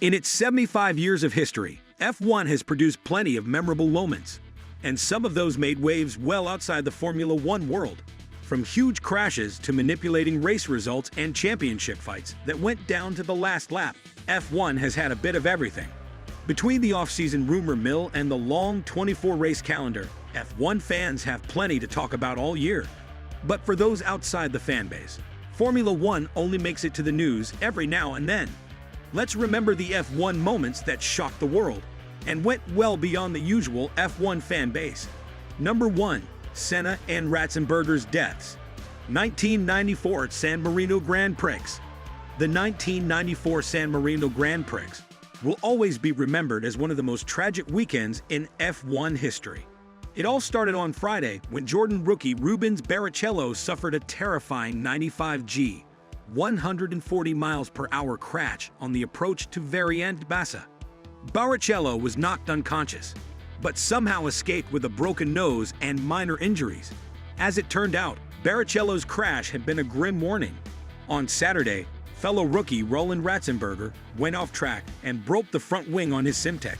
In its 75 years of history, F1 has produced plenty of memorable moments, and some of those made waves well outside the Formula One world. From huge crashes to manipulating race results and championship fights that went down to the last lap, F1 has had a bit of everything. Between the off-season rumor mill and the long 24-race calendar, F1 fans have plenty to talk about all year. But for those outside the fanbase, Formula One only makes it to the news every now and then. Let's remember the F1 moments that shocked the world and went well beyond the usual F1 fan base. Number 1. Senna and Ratzenberger's deaths. 1994 San Marino Grand Prix. The 1994 San Marino Grand Prix will always be remembered as one of the most tragic weekends in F1 history. It all started on Friday when Jordan rookie Rubens Barrichello suffered a terrifying 95G, 140 miles per hour crash on the approach to Variant Bassa. Barrichello was knocked unconscious, but somehow escaped with a broken nose and minor injuries. As it turned out, Barrichello's crash had been a grim warning. On Saturday, fellow rookie Roland Ratzenberger went off track and broke the front wing on his Simtek.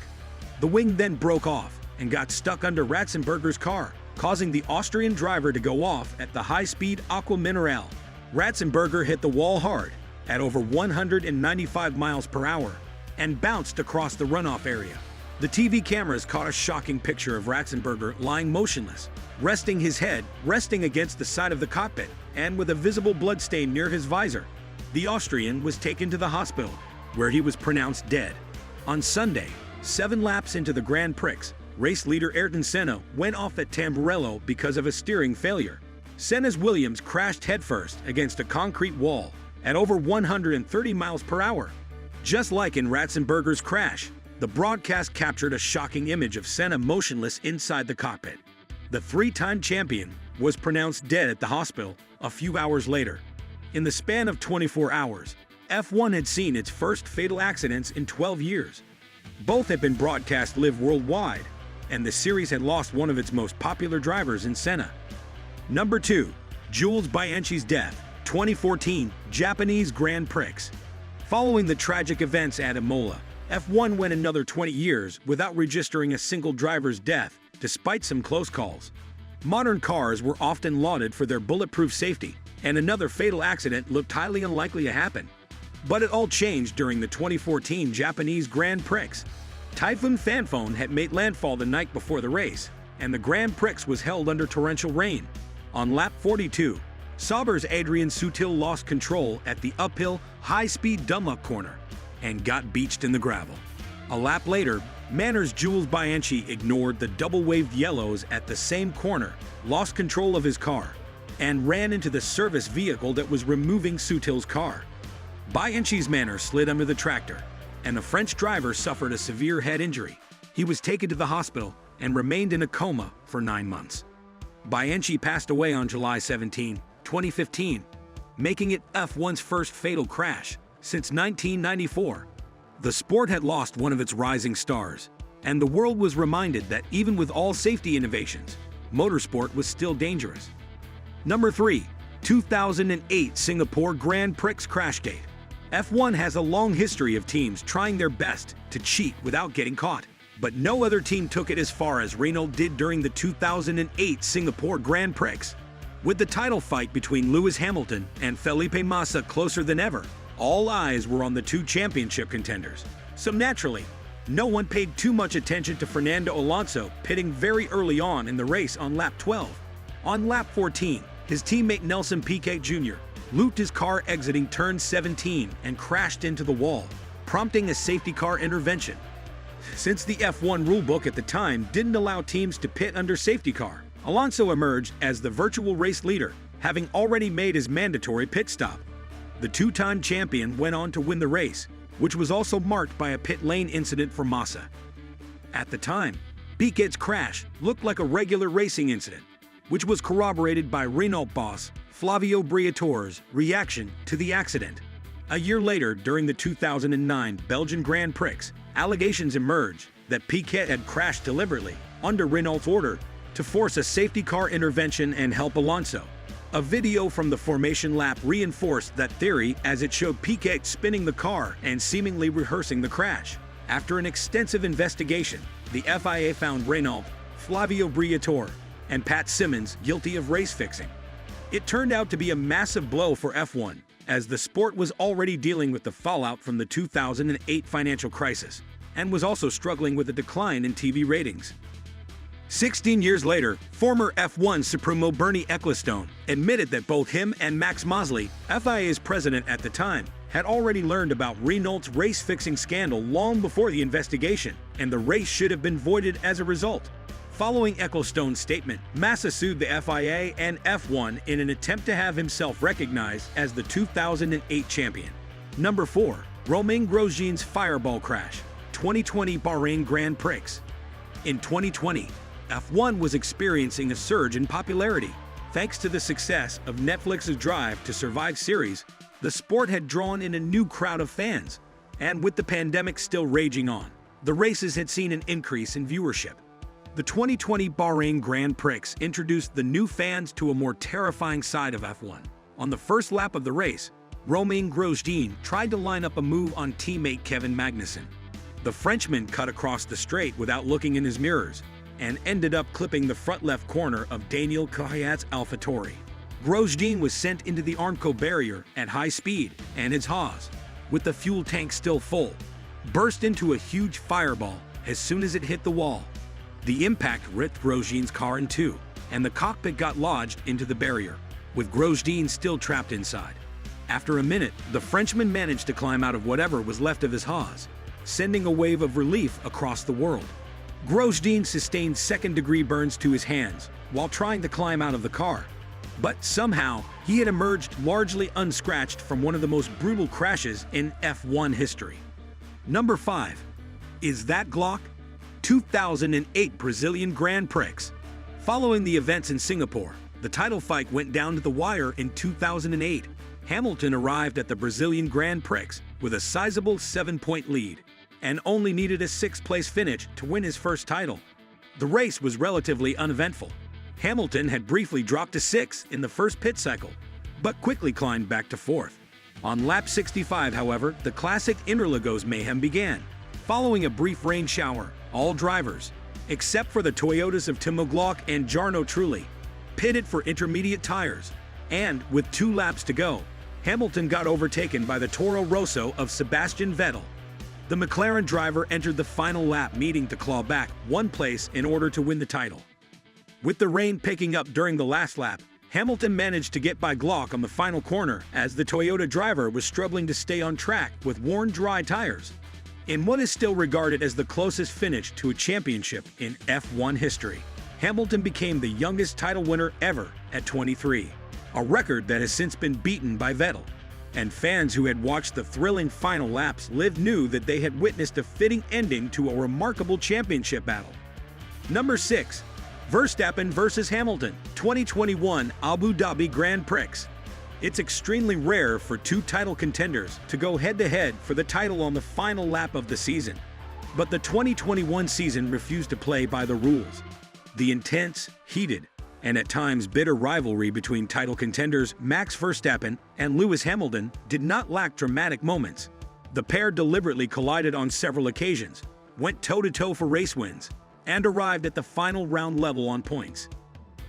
The wing then broke off and got stuck under Ratzenberger's car, causing the Austrian driver to go off at the high-speed Aqua Mineral. Ratzenberger hit the wall hard at over 195 miles per hour and bounced across the runoff area. The TV cameras caught a shocking picture of Ratzenberger lying motionless, resting his head against the side of the cockpit and with a visible bloodstain near his visor. The Austrian was taken to the hospital, where he was pronounced dead. On Sunday, 7 laps into the Grand Prix, race leader Ayrton Senna went off at Tamburello because of a steering failure. Senna's Williams crashed headfirst against a concrete wall at over 130 miles per hour. Just like in Ratzenberger's crash, the broadcast captured a shocking image of Senna motionless inside the cockpit. The 3-time champion was pronounced dead at the hospital a few hours later. In the span of 24 hours, F1 had seen its first fatal accidents in 12 years. Both had been broadcast live worldwide, and the series had lost one of its most popular drivers in Senna. Number 2. Jules Bianchi's death, 2014 Japanese Grand Prix. Following the tragic events at Imola, F1 went another 20 years without registering a single driver's death, despite some close calls. Modern cars were often lauded for their bulletproof safety, and another fatal accident looked highly unlikely to happen. But it all changed during the 2014 Japanese Grand Prix. Typhoon Fanfone had made landfall the night before the race, and the Grand Prix was held under torrential rain. On lap 42, Sauber's Adrian Sutil lost control at the uphill, high-speed Dunlop corner and got beached in the gravel. A lap later, Manor's Jules Bianchi ignored the double-waved yellows at the same corner, lost control of his car, and ran into the service vehicle that was removing Sutil's car. Bianchi's Manor slid under the tractor, and the French driver suffered a severe head injury. He was taken to the hospital and remained in a coma for 9 months. Bianchi passed away on July 17, 2015, making it F1's first fatal crash since 1994. The sport had lost one of its rising stars, and the world was reminded that even with all safety innovations, motorsport was still dangerous. Number 3. 2008 Singapore Grand Prix Crashgate. F1 has a long history of teams trying their best to cheat without getting caught, but no other team took it as far as Renault did during the 2008 Singapore Grand Prix. With the title fight between Lewis Hamilton and Felipe Massa closer than ever, all eyes were on the 2 championship contenders. So naturally, no one paid too much attention to Fernando Alonso pitting very early on in the race on lap 12. On lap 14, his teammate Nelson Piquet Jr. looped his car exiting turn 17 and crashed into the wall, prompting a safety car intervention. Since the F1 rulebook at the time didn't allow teams to pit under safety car, Alonso emerged as the virtual race leader, having already made his mandatory pit stop. The 2-time champion went on to win the race, which was also marked by a pit lane incident for Massa. At the time, Piquet's crash looked like a regular racing incident, which was corroborated by Renault boss Flavio Briatore's reaction to the accident. A year later, during the 2009 Belgian Grand Prix, allegations emerged that Piquet had crashed deliberately under Renault's order to force a safety car intervention and help Alonso. A video from the formation lap reinforced that theory as it showed Piquet spinning the car and seemingly rehearsing the crash. After an extensive investigation, the FIA found Renault, Flavio Briatore, and Pat Symonds guilty of race fixing. It turned out to be a massive blow for F1, as the sport was already dealing with the fallout from the 2008 financial crisis, and was also struggling with a decline in TV ratings. 16 years later, former F1 Supremo Bernie Ecclestone admitted that both him and Max Mosley, FIA's president at the time, had already learned about Renault's race-fixing scandal long before the investigation, and the race should have been voided as a result. Following Ecclestone's statement, Massa sued the FIA and F1 in an attempt to have himself recognized as the 2008 champion. Number 4. Romain Grosjean's fireball crash. 2020 Bahrain Grand Prix. In 2020, F1 was experiencing a surge in popularity. Thanks to the success of Netflix's Drive to Survive series, the sport had drawn in a new crowd of fans. And with the pandemic still raging on, the races had seen an increase in viewership. The 2020 Bahrain Grand Prix introduced the new fans to a more terrifying side of F1. On the first lap of the race, Romain Grosjean tried to line up a move on teammate Kevin Magnussen. The Frenchman cut across the straight without looking in his mirrors, and ended up clipping the front left corner of Daniel Kvyat's AlphaTauri. Grosjean was sent into the Armco barrier at high speed, and his Haas, with the fuel tank still full, burst into a huge fireball as soon as it hit the wall. The impact ripped Grosjean's car in two, and the cockpit got lodged into the barrier, with Grosjean still trapped inside. After a minute, the Frenchman managed to climb out of whatever was left of his Haas, sending a wave of relief across the world. Grosjean sustained second-degree burns to his hands while trying to climb out of the car, but somehow he had emerged largely unscratched from one of the most brutal crashes in F1 history. Number 5. Is that Glock? 2008 Brazilian Grand Prix. Following the events in Singapore, the title fight went down to the wire in 2008. Hamilton arrived at the Brazilian Grand Prix with a sizable 7-point lead, and only needed a 6th-place finish to win his first title. The race was relatively uneventful. Hamilton had briefly dropped to 6th in the first pit cycle, but quickly climbed back to 4th. On lap 65, however, the classic Interlagos mayhem began. Following a brief rain shower, all drivers, except for the Toyotas of Timo Glock and Jarno Trulli, pitted for intermediate tires, and with 2 laps to go, Hamilton got overtaken by the Toro Rosso of Sebastian Vettel. The McLaren driver entered the final lap needing to claw back 1 place in order to win the title. With the rain picking up during the last lap, Hamilton managed to get by Glock on the final corner as the Toyota driver was struggling to stay on track with worn dry tires. In what is still regarded as the closest finish to a championship in F1 history, Hamilton became the youngest title winner ever at 23, a record that has since been beaten by Vettel. And fans who had watched the thrilling final laps knew that they had witnessed a fitting ending to a remarkable championship battle. Number 6. Verstappen vs. Hamilton, 2021 Abu Dhabi Grand Prix. It's extremely rare for 2 title contenders to go head-to-head for the title on the final lap of the season. But the 2021 season refused to play by the rules. The intense, heated, and at times bitter rivalry between title contenders Max Verstappen and Lewis Hamilton did not lack dramatic moments. The pair deliberately collided on several occasions, went toe-to-toe for race wins, and arrived at the final round level on points.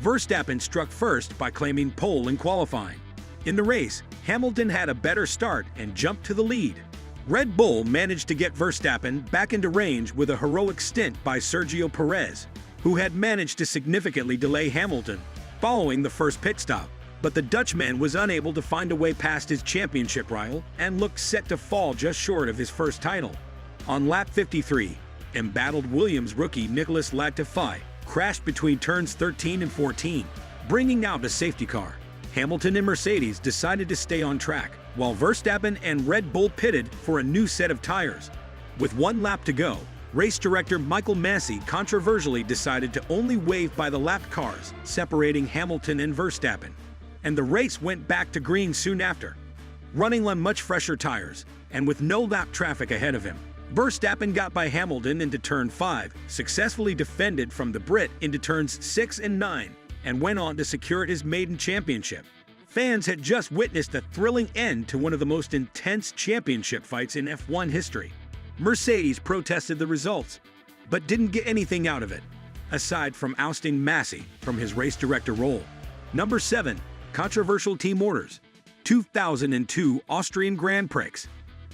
Verstappen struck first by claiming pole in qualifying. In the race, Hamilton had a better start and jumped to the lead. Red Bull managed to get Verstappen back into range with a heroic stint by Sergio Perez, who had managed to significantly delay Hamilton following the first pit stop. But the Dutchman was unable to find a way past his championship rival and looked set to fall just short of his first title. On lap 53, embattled Williams rookie Nicolas Latifi crashed between turns 13 and 14, bringing out a safety car. Hamilton and Mercedes decided to stay on track, while Verstappen and Red Bull pitted for a new set of tires. With 1 lap to go, race director Michael Massey controversially decided to only wave by the lapped cars, separating Hamilton and Verstappen, and the race went back to green soon after. Running on much fresher tires, and with no lap traffic ahead of him, Verstappen got by Hamilton into turn 5, successfully defended from the Brit into turns 6 and 9, and went on to secure his maiden championship. Fans had just witnessed a thrilling end to one of the most intense championship fights in F1 history. Mercedes protested the results, but didn't get anything out of it, aside from ousting Massey from his race director role. Number 7. Controversial team orders. 2002 Austrian Grand Prix.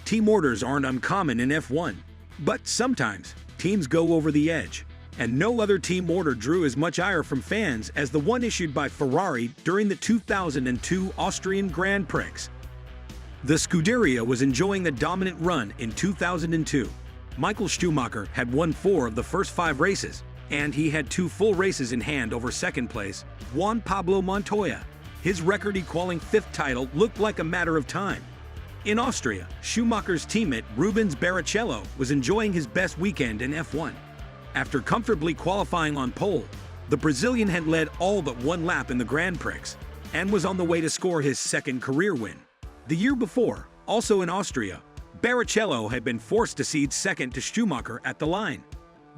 Team orders aren't uncommon in F1, but sometimes teams go over the edge, and no other team order drew as much ire from fans as the one issued by Ferrari during the 2002 Austrian Grand Prix. The Scuderia was enjoying a dominant run in 2002. Michael Schumacher had won 4 of the first 5 races, and he had 2 full races in hand over second place, Juan Pablo Montoya. His record-equaling 5th title looked like a matter of time. In Austria, Schumacher's teammate Rubens Barrichello was enjoying his best weekend in F1. After comfortably qualifying on pole, the Brazilian had led all but 1 lap in the Grand Prix and was on the way to score his 2nd career win. The year before, also in Austria, Barrichello had been forced to cede 2nd to Schumacher at the line.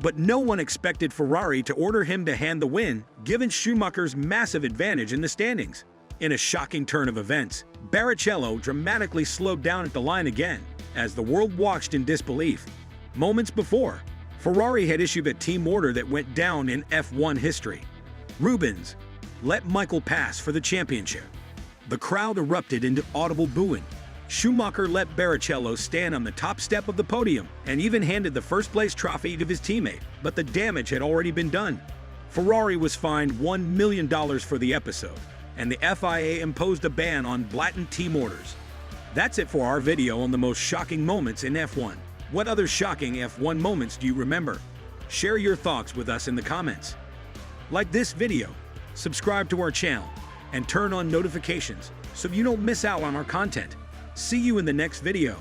But no one expected Ferrari to order him to hand the win, given Schumacher's massive advantage in the standings. In a shocking turn of events, Barrichello dramatically slowed down at the line again, as the world watched in disbelief. Moments before, Ferrari had issued a team order that went down in F1 history. Rubens, let Michael pass for the championship. The crowd erupted into audible booing. Schumacher let Barrichello stand on the top step of the podium and even handed the first-place trophy to his teammate, but the damage had already been done. Ferrari was fined $1 million for the episode, and the FIA imposed a ban on blatant team orders. That's it for our video on the most shocking moments in F1. What other shocking F1 moments do you remember? Share your thoughts with us in the comments. Like this video, subscribe to our channel, and turn on notifications so you don't miss out on our content. See you in the next video.